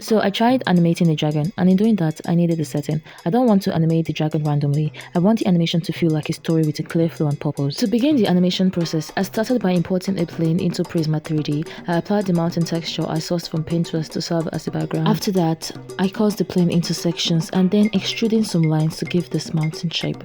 So I tried animating the dragon, and in doing that, I needed a setting. I don't want to animate the dragon randomly. I want the animation to feel like a story with a clear flow and purpose. To begin the animation process, I started by importing a plane into prisma3d. I applied the mountain texture I sourced from Pinterest to serve as the background. After that, I cut the plane into sections and then extruding some lines to give this mountain shape.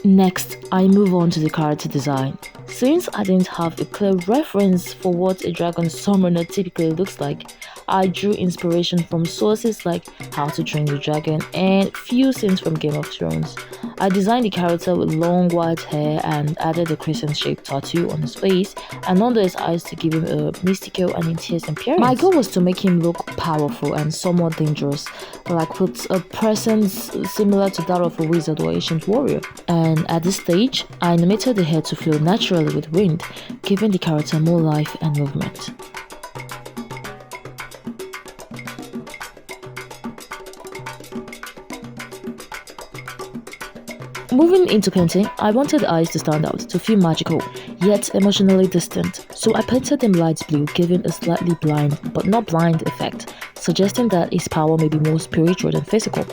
Next, I move on to the character design. Since I didn't have a clear reference for what a dragon summoner typically looks like, I drew inspiration from sources like How to Train Your Dragon and few scenes from Game of Thrones. I designed the character with long white hair and added a crescent-shaped tattoo on his face and under his eyes to give him a mystical and intense appearance. My goal was to make him look powerful and somewhat dangerous, like with a presence similar to that of a wizard or ancient warrior. And at this stage, I animated the hair to flow naturally with wind, giving the character more life and movement. Moving into painting, I wanted the eyes to stand out, to feel magical, yet emotionally distant. So I painted them light blue, giving a slightly blind, but not blind effect, suggesting that his power may be more spiritual than physical.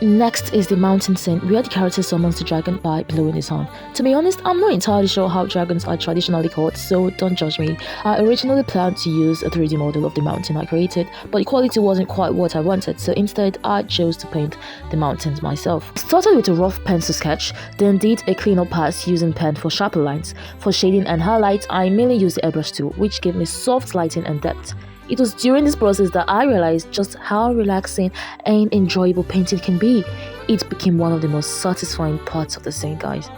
Next is the mountain scene where the character summons the dragon by blowing his horn. To be honest, I'm not entirely sure how dragons are traditionally caught, so don't judge me. I originally planned to use a 3D model of the mountain I created, but the quality wasn't quite what I wanted, so instead I chose to paint the mountains myself. Started with a rough pencil sketch, then did a cleanup pass using pen for sharper lines. For shading and highlights, I mainly used the airbrush tool, which gave me soft lighting and depth. It was during this process that I realized just how relaxing and enjoyable painting can be. It became one of the most satisfying parts of the scene, guys.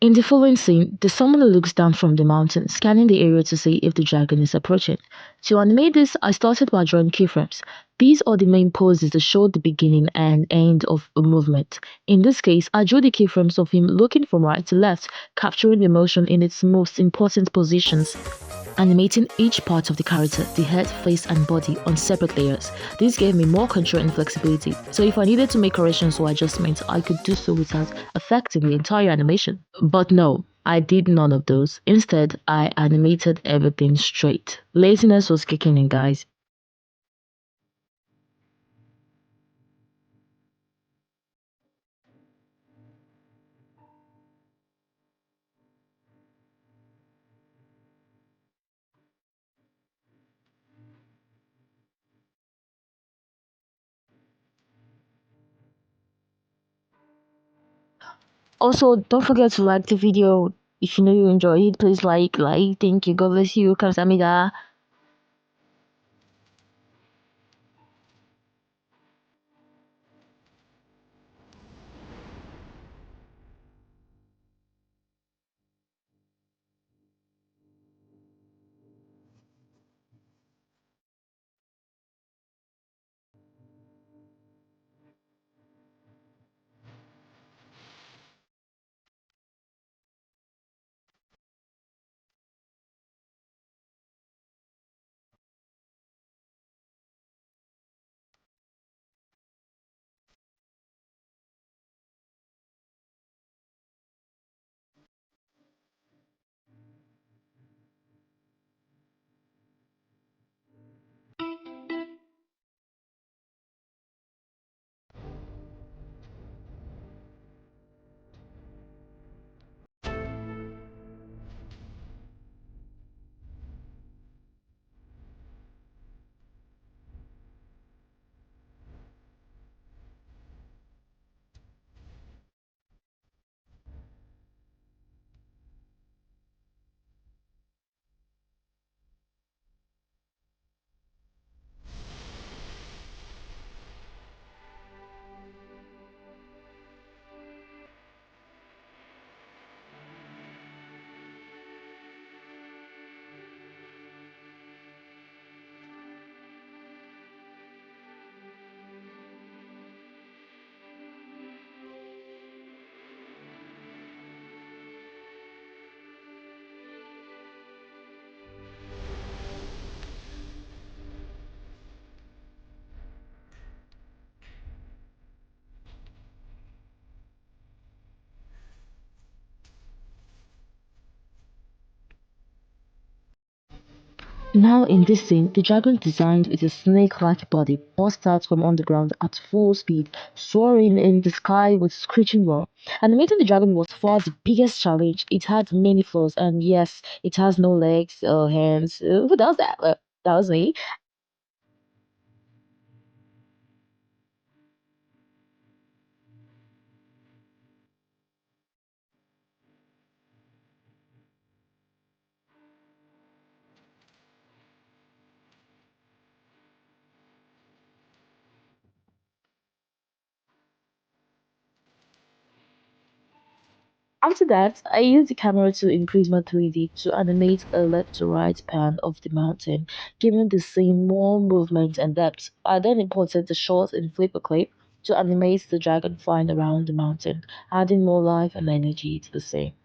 In the following scene, the summoner looks down from the mountain, scanning the area to see if the dragon is approaching. To animate this, I started by drawing keyframes. These are the main poses that show the beginning and end of a movement. In this case, I drew the keyframes of him looking from right to left, capturing the motion in its most important positions. Animating each part of the character, the head, face and body on separate layers. This gave me more control and flexibility, so if I needed to make corrections or adjustments, I could do so without affecting the entire animation. But no, I did none of those. Instead, I animated everything straight. Laziness was kicking in, guys. Also, don't forget to like the video. If you know you enjoy it, please like. Thank you. God bless you. 감사합니다. Now in this scene, the dragon designed with a snake-like body burst out from underground at full speed, soaring in the sky with screeching roar. Animating the dragon was far the biggest challenge. It had many flaws, and yes, it has no legs or hands. Who does that? That was me. After that, I used the camera tool in Prisma3d to animate a left to right pan of the mountain, giving the scene more movement and depth. I then imported the shot in flipaclip to animate the dragon flying around the mountain, adding more life and energy to the scene.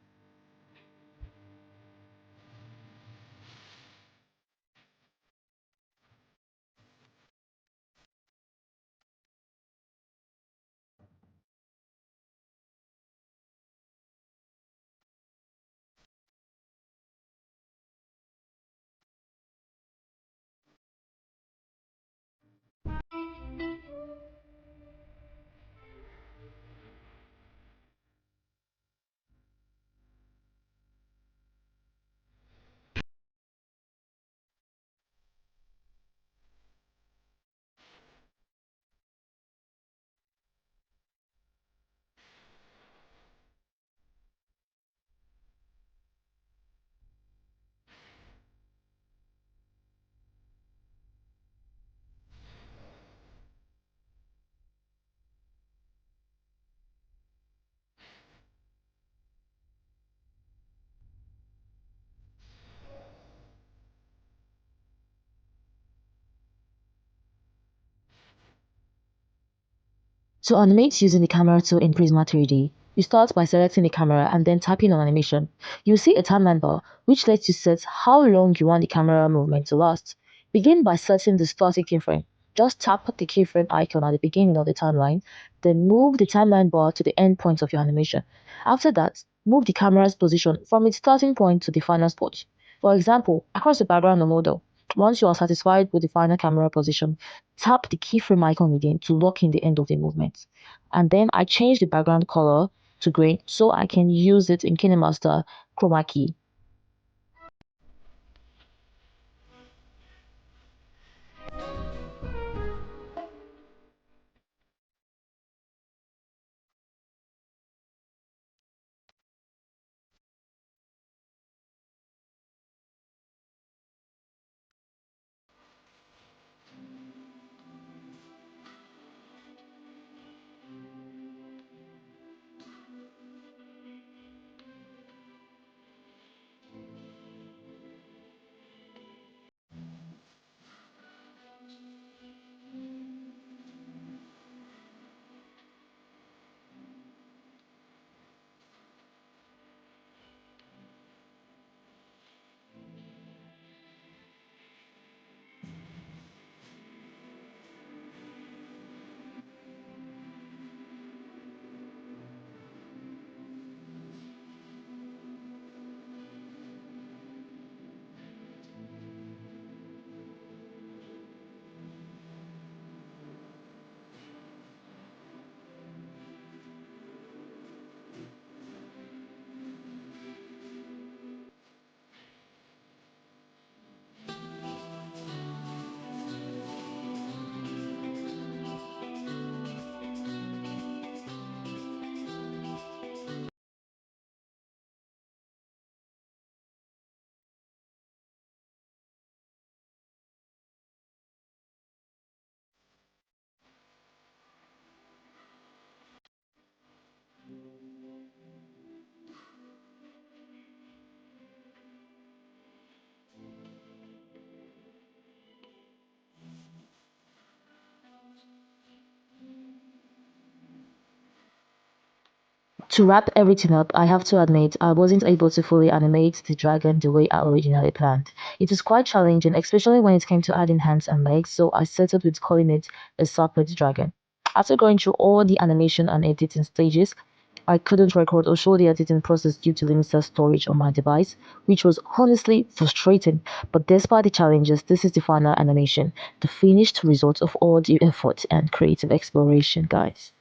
To animate using the camera tool in Prisma 3D, you start by selecting the camera and then tapping on animation. You'll see a timeline bar, which lets you set how long you want the camera movement to last. Begin by setting the starting keyframe. Just tap the keyframe icon at the beginning of the timeline, then move the timeline bar to the end point of your animation. After that, move the camera's position from its starting point to the final spot. For example, across the background of model. Once you are satisfied with the final camera position, tap the keyframe icon again to lock in the end of the movement. And then I change the background color to green so I can use it in KineMaster chroma key. To wrap everything up, I have to admit I wasn't able to fully animate the dragon the way I originally planned. It was quite challenging, especially when it came to adding hands and legs, so I settled with calling it a separate dragon. After going through all the animation and editing stages, I couldn't record or show the editing process due to limited storage on my device, which was honestly frustrating. But despite the challenges, this is the final animation, the finished result of all the effort and creative exploration, guys.